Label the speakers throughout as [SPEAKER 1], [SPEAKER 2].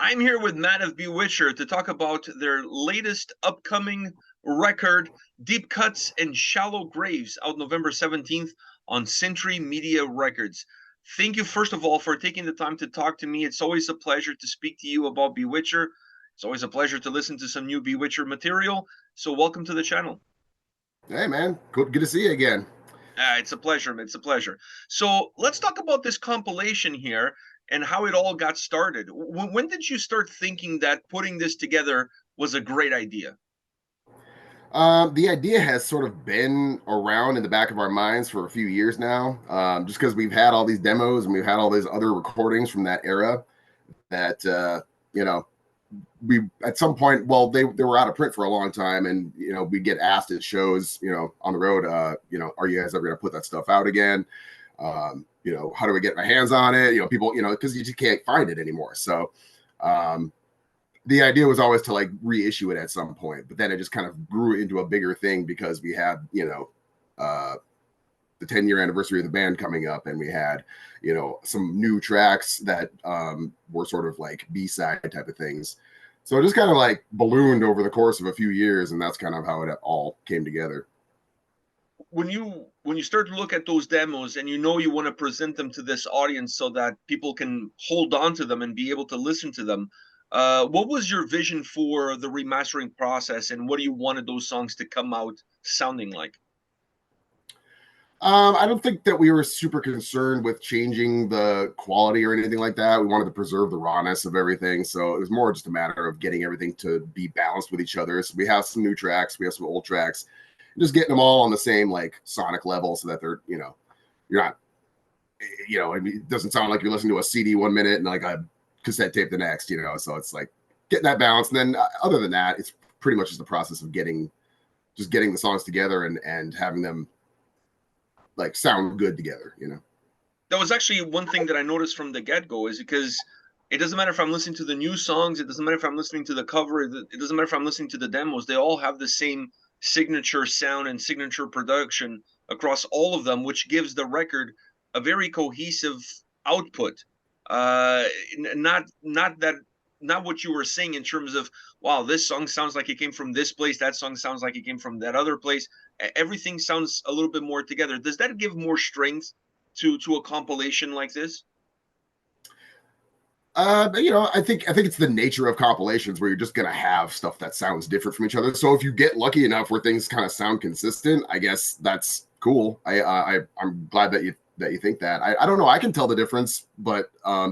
[SPEAKER 1] I'm here with Matteo Bewitcher to talk about their latest upcoming record, Deep Cuts and Shallow Graves, out November 17th on Century Media Records. Thank you, first of all, for taking the time to talk to me. It's always a pleasure to speak to you about Bewitcher. It's always a pleasure to listen to some new Bewitcher material. So welcome to the channel.
[SPEAKER 2] Hey, man. Good to see you again.
[SPEAKER 1] It's a pleasure. It's a pleasure. So let's talk about this compilation here and how it all got started. When did you start thinking that putting this together was a great idea?
[SPEAKER 2] The idea has sort of been around in the back of our minds for a few years now, just because we've had all these demos and we've had all these other recordings from that era that, we at some point, well, they were out of print for a long time, and we get asked at shows, on the road, are you guys ever going to put that stuff out again? How do we get my hands on it? People, because you just can't find it anymore. So the idea was always to like reissue it at some point, but then it just kind of grew into a bigger thing because we had, the 10-year anniversary of the band coming up, and we had, some new tracks that were sort of like B-side type of things. So it just kind of like ballooned over the course of a few years, and that's kind of how it all came together.
[SPEAKER 1] When you start to look at those demos and you want to present them to this audience so that people can hold on to them and be able to listen to them, what was your vision for the remastering process, and what do you wanted those songs to come out sounding like?
[SPEAKER 2] I don't think that we were super concerned with changing the quality or anything like that. We wanted to preserve the rawness of everything. So it was more just a matter of getting everything to be balanced with each other. So we have some new tracks, we have some old tracks, just getting them all on the same like sonic level so that they're, you're not, I mean, it doesn't sound like you're listening to a CD 1 minute and like a cassette tape the next, so it's like getting that balance. And then other than that, it's pretty much just the process of getting the songs together and having them like sound good together.
[SPEAKER 1] That was actually one thing that I noticed from the get-go, is because it doesn't matter if I'm listening to the new songs, it doesn't matter if I'm listening to the cover, it doesn't matter if I'm listening to the demos, they all have the same signature sound and signature production across all of them, which gives the record a very cohesive output. Not what you were saying in terms of, wow, this song sounds like it came from this place, that song sounds like it came from that other place. Everything sounds a little bit more together. Does that give more strength to a compilation like this?
[SPEAKER 2] I think it's the nature of compilations where you're just gonna have stuff that sounds different from each other. So if you get lucky enough where things kind of sound consistent, I guess that's cool. I'm glad that you think that. I don't know. I can tell the difference, but I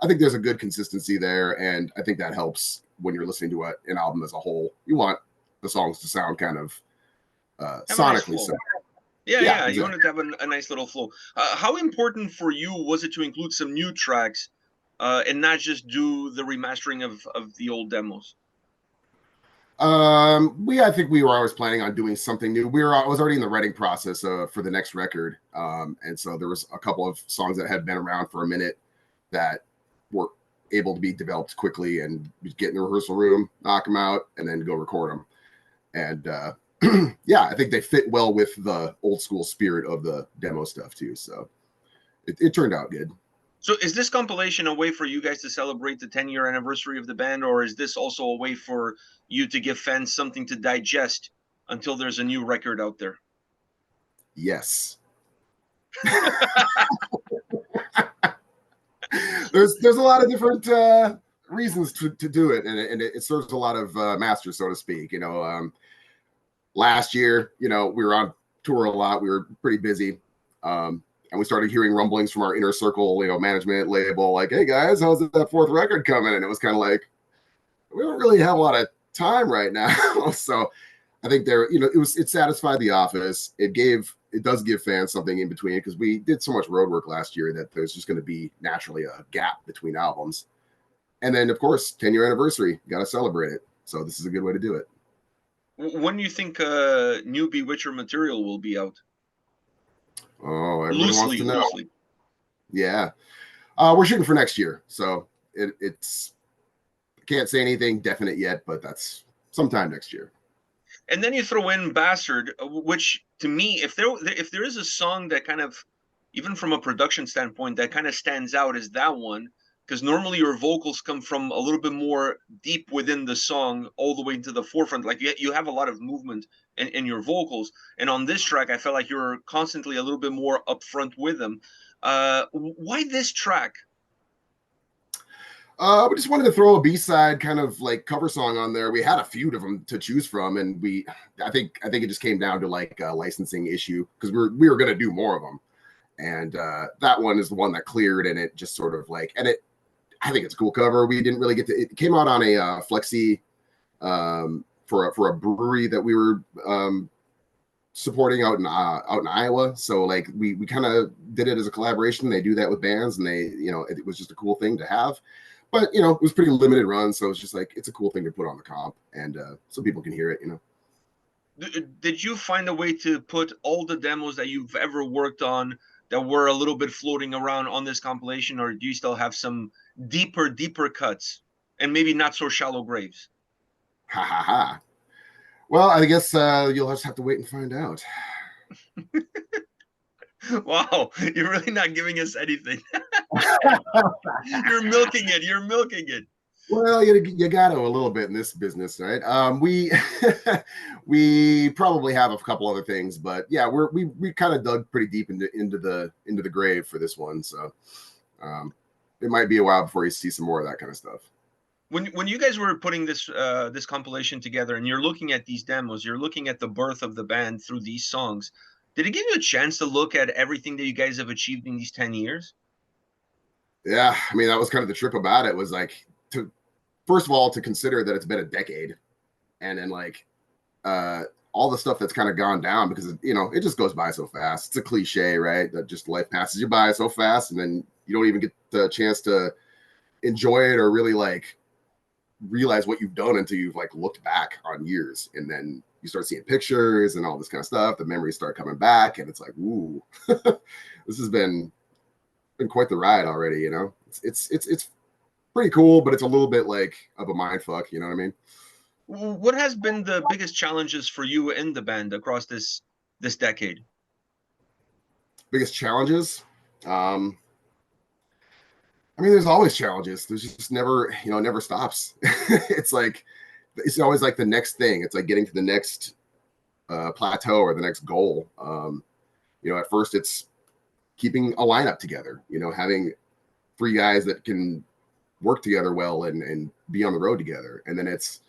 [SPEAKER 2] think there's a good consistency there, and I think that helps when you're listening to an album as a whole. You want the songs to sound kind of sonically
[SPEAKER 1] nice
[SPEAKER 2] similar.
[SPEAKER 1] Yeah, exactly. You wanted to have a nice little flow. How important for you was it to include some new tracks and not just do the remastering of the old demos?
[SPEAKER 2] I think we were always planning on doing something new. I was already in the writing process for the next record, and so there was a couple of songs that had been around for a minute that were able to be developed quickly, and get in the rehearsal room, knock them out, and then go record them. And yeah, I think they fit well with the old school spirit of the demo stuff too. So it turned out good.
[SPEAKER 1] So is this compilation a way for you guys to celebrate the 10-year anniversary of the band, or is this also a way for you to give fans something to digest until there's a new record out there?
[SPEAKER 2] Yes. There's a lot of different reasons to do it, and it serves a lot of masters, so to speak. Last year, we were on tour a lot. We were pretty busy. And we started hearing rumblings from our inner circle, management label, like, hey guys, how's that fourth record coming? And it was kind of like, we don't really have a lot of time right now. So I think it satisfied the office. It does give fans something in between, because we did so much road work last year that there's just going to be naturally a gap between albums. And then of course, 10-year anniversary, got to celebrate it. So this is a good way to do it.
[SPEAKER 1] When do you think new Bewitcher material will be out?
[SPEAKER 2] Oh, everybody wants to know.
[SPEAKER 1] Loosely.
[SPEAKER 2] Yeah. We're shooting for next year. So it's can't say anything definite yet, but that's sometime next year.
[SPEAKER 1] And then you throw in Bastard, which to me, if there is a song that kind of, even from a production standpoint, that kind of stands out, is that one. because normally your vocals come from a little bit more deep within the song all the way into the forefront. Like you have a lot of movement in your vocals, and on this track I felt like you're constantly a little bit more upfront with them. Why this track?
[SPEAKER 2] We just wanted to throw a B-side kind of like cover song on there. We had a few of them to choose from, and I think it just came down to like a licensing issue because we were gonna do more of them, and that one is the one that cleared, and it just sort of like, and I think it's a cool cover. We didn't really get to. It came out on a flexi for a brewery that we were supporting out in Iowa. So like we kind of did it as a collaboration. They do that with bands, and it was just a cool thing to have. But it was pretty limited run, so it's just like it's a cool thing to put on the comp, and so people can hear it.
[SPEAKER 1] Did you find a way to put all the demos that you've ever worked on that were a little bit floating around on this compilation, or do you still have some deeper cuts and maybe not so shallow graves?
[SPEAKER 2] Ha ha ha. Well, I guess you'll just have to wait and find out.
[SPEAKER 1] Wow, you're really not giving us anything. You're milking it. You're milking it.
[SPEAKER 2] Well, you got to a little bit in this business, right? We we probably have a couple other things, but yeah, we kind of dug pretty deep into the grave for this one, so it might be a while before you see some more of that kind of stuff.
[SPEAKER 1] When you guys were putting this this compilation together, and you're looking at these demos, you're looking at the birth of the band through these songs. Did it give you a chance to look at everything that you guys have achieved in these 10 years?
[SPEAKER 2] Yeah, I mean, that was kind of the trip about it, was like first of all, to consider that it's been a decade, and then like all the stuff that's kind of gone down, because it just goes by so fast. It's a cliche, right? That just life passes you by so fast, and then you don't even get the chance to enjoy it or really like realize what you've done until you've like looked back on years, and then you start seeing pictures and all this kind of stuff. The memories start coming back, and it's like, ooh, this has been quite the ride already. It's pretty cool, but it's a little bit like of a mind fuck. You know what I mean?
[SPEAKER 1] What has been the biggest challenges for you in the band across this decade?
[SPEAKER 2] Biggest challenges? I mean, there's always challenges. There's just never, it never stops. It's like, it's always like the next thing. It's like getting to the next plateau or the next goal. At first it's keeping a lineup together, having three guys that can work together well and be on the road together. And then it's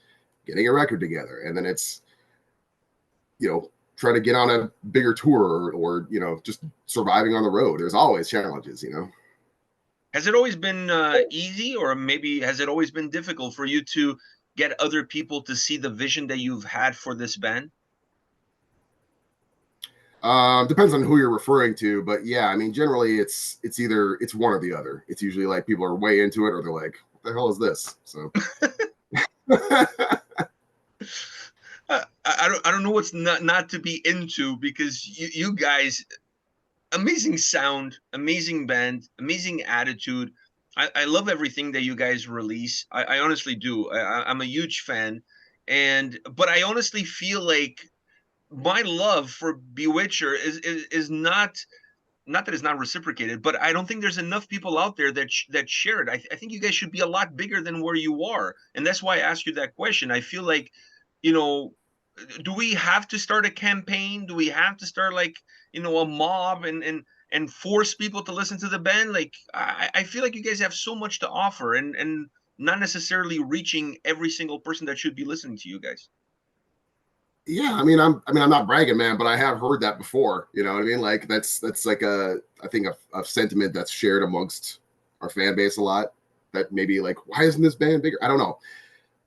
[SPEAKER 2] getting a record together. And then it's, trying to get on a bigger tour or just surviving on the road. There's always challenges.
[SPEAKER 1] Has it always been easy, or maybe has it always been difficult for you to get other people to see the vision that you've had for this band?
[SPEAKER 2] Depends on who you're referring to, but yeah, I mean, generally it's one or the other. It's usually like people are way into it, or they're like, "What the hell is this?" So
[SPEAKER 1] I don't know what's not to be into, because you guys, amazing sound, amazing band, amazing attitude. I love everything that you guys release. I honestly do. I'm a huge fan, but I honestly feel like my love for Bewitcher is not that it's not reciprocated, but I don't think there's enough people out there that share it. I think you guys should be a lot bigger than where you are, and that's why I asked you that question. I feel like, do we have to start a campaign? Do we have to start like a mob and force people to listen to the band? Like I feel like you guys have so much to offer, and not necessarily reaching every single person that should be listening to you guys.
[SPEAKER 2] Yeah, I mean, I'm not bragging, man, but I have heard that before. You know what I mean? Like that's like I think a sentiment that's shared amongst our fan base a lot. That maybe like, why isn't this band bigger? I don't know.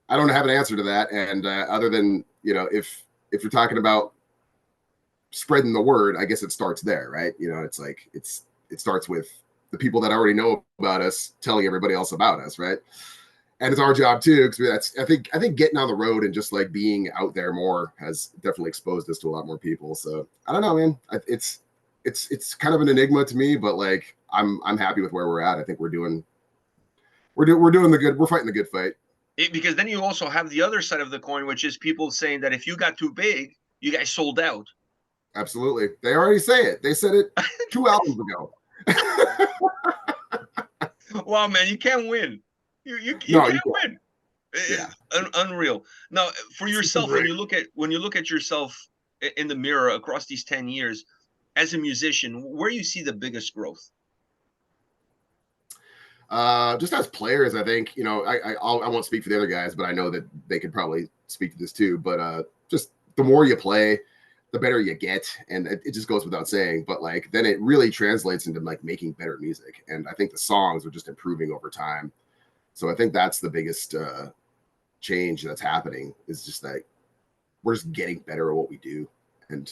[SPEAKER 2] I don't have an answer to that. And other than if you're talking about spreading the word, I guess it starts there, right? It's like it starts with the people that already know about us telling everybody else about us, right? And it's our job too, because I think getting on the road and just like being out there more has definitely exposed us to a lot more people. So I don't know, man. It's kind of an enigma to me, but like I'm happy with where we're at. I think we're doing the good. We're fighting the good fight.
[SPEAKER 1] Because then you also have the other side of the coin, which is people saying that if you got too big, you guys sold out.
[SPEAKER 2] Absolutely, they already say it. They said it 2 albums ago.
[SPEAKER 1] Wow, man, you can't win. You
[SPEAKER 2] No,
[SPEAKER 1] can't
[SPEAKER 2] you can't.
[SPEAKER 1] win.
[SPEAKER 2] Yeah,
[SPEAKER 1] It's unreal. Now, for
[SPEAKER 2] it's
[SPEAKER 1] yourself,
[SPEAKER 2] great.
[SPEAKER 1] when you look at yourself in the mirror across these 10 years as a musician, where you see the biggest growth?
[SPEAKER 2] Just as players, I think, I won't speak for the other guys, but I know that they could probably speak to this too. But just the more you play, the better you get, and it just goes without saying. But like then it really translates into like making better music, and I think the songs are just improving over time. So I think that's the biggest change that's happening is just that we're just getting better at what we do, and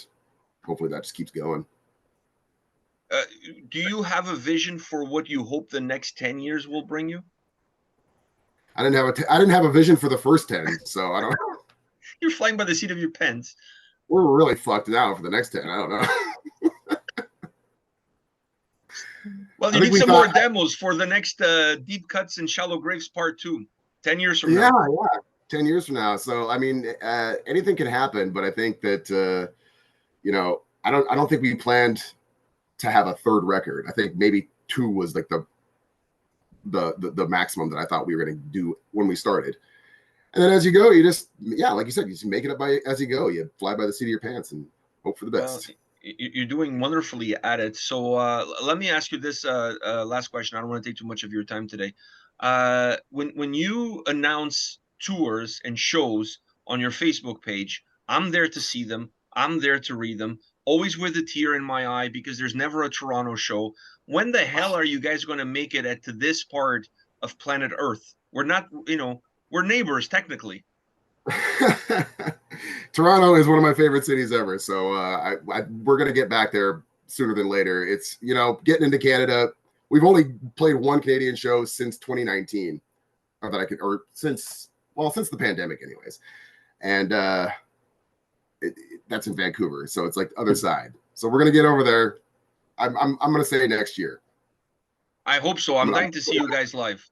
[SPEAKER 2] hopefully that just keeps going.
[SPEAKER 1] Uh, do you have a vision for what you hope the next 10 years will bring you?
[SPEAKER 2] I didn't have a vision for the first 10, so I don't.
[SPEAKER 1] You're flying by the seat of your pants.
[SPEAKER 2] We're really fucked now for the next 10. I don't know.
[SPEAKER 1] Well,
[SPEAKER 2] I
[SPEAKER 1] you
[SPEAKER 2] think
[SPEAKER 1] need
[SPEAKER 2] we
[SPEAKER 1] some more
[SPEAKER 2] thought,
[SPEAKER 1] demos for the next Deep Cuts and Shallow Graves Part 2, 10 years from
[SPEAKER 2] yeah,
[SPEAKER 1] now.
[SPEAKER 2] yeah, 10 years from now. So I mean, anything can happen, but I think that I don't think we planned to have a third record. I think maybe two was like the maximum that I thought we were going to do when we started. And then as you go, you just, yeah, like you said, you just make it up as you go. You fly by the seat of your pants and hope for the
[SPEAKER 1] Well,
[SPEAKER 2] best.
[SPEAKER 1] you're doing wonderfully at it. So let me ask you this last question. I don't want to take too much of your time today. When you announce tours and shows on your Facebook page, I'm there to see them. I'm there to read them. Always with a tear in my eye because there's never a Toronto show. When the hell are you guys going to make it to this part of planet Earth? We're not, we're neighbors technically.
[SPEAKER 2] Toronto is one of my favorite cities ever. So we're going to get back there sooner than later. It's, getting into Canada. We've only played one Canadian show since 2019 since the pandemic anyways. And that's in Vancouver. So it's like the other side. So we're going to get over there. I'm going to say next year.
[SPEAKER 1] I hope so. I'm dying to see you guys live.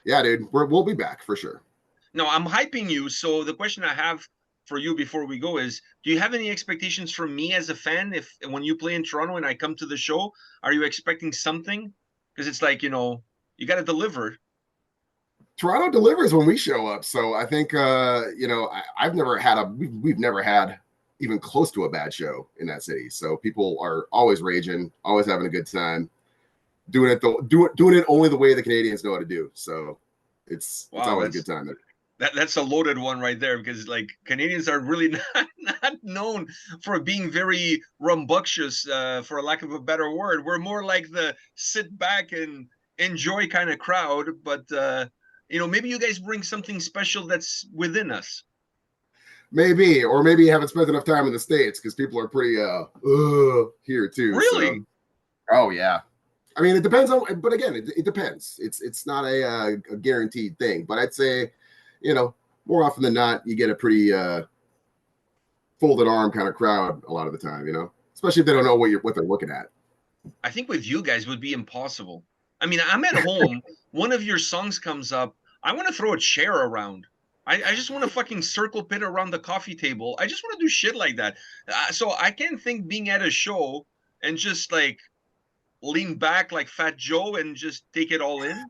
[SPEAKER 2] Yeah, dude, we'll be back for sure.
[SPEAKER 1] No, I'm hyping you. So the question I have for you before we go is, do you have any expectations from me as a fan? If when you play in Toronto and I come to the show, are you expecting something? Because it's like, you got to deliver.
[SPEAKER 2] Toronto delivers when we show up. So I think, I've never had we've never had even close to a bad show in that city. So people are always raging, always having a good time, doing it only the way the Canadians know how to do. So it's
[SPEAKER 1] Wow,
[SPEAKER 2] always a good time.
[SPEAKER 1] that's a loaded one right there because like Canadians are really not known for being very rambunctious, for a lack of a better word. We're more like the sit back and enjoy kind of crowd, but maybe you guys bring something special that's within us.
[SPEAKER 2] Maybe, or maybe you haven't spent enough time in the States because people are pretty here too. So,
[SPEAKER 1] Really?
[SPEAKER 2] oh yeah. I mean, it depends but again, it depends. It's not a guaranteed thing, but I'd say, more often than not, you get a pretty folded arm kind of crowd a lot of the time, especially if they don't know what they're looking at.
[SPEAKER 1] I think with you guys would be impossible. I mean, I'm at home, one of your songs comes up, I want to throw a chair around. I just want to fucking circle pit around the coffee table. I just want to do shit like that. So I can't think being at a show and just like lean back like Fat Joe and just take it all in.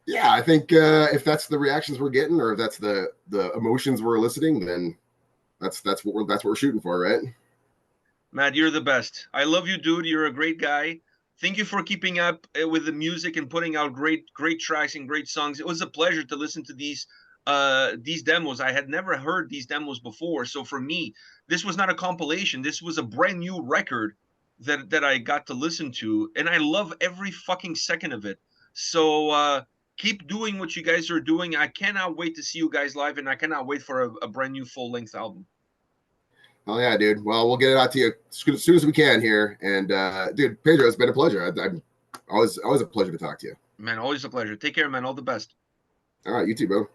[SPEAKER 2] Yeah, I think if that's the reactions we're getting, or if that's the emotions we're eliciting, then that's what we're shooting for, right?
[SPEAKER 1] Matt, you're the best. I love you, dude. You're a great guy. Thank you for keeping up with the music and putting out great tracks and great songs. It was a pleasure to listen to these demos. I had never heard these demos before. So for me, this was not a compilation. This was a brand new record that I got to listen to. And I love every fucking second of it. So keep doing what you guys are doing. I cannot wait to see you guys live, and I cannot wait for a brand new full-length album.
[SPEAKER 2] Oh yeah, dude. Well, we'll get it out to you as soon as we can here. And dude, Pedro, it's been a pleasure. I'm always a pleasure to talk to you.
[SPEAKER 1] Man, always a pleasure. Take care, man. All the best.
[SPEAKER 2] All right, you too, bro.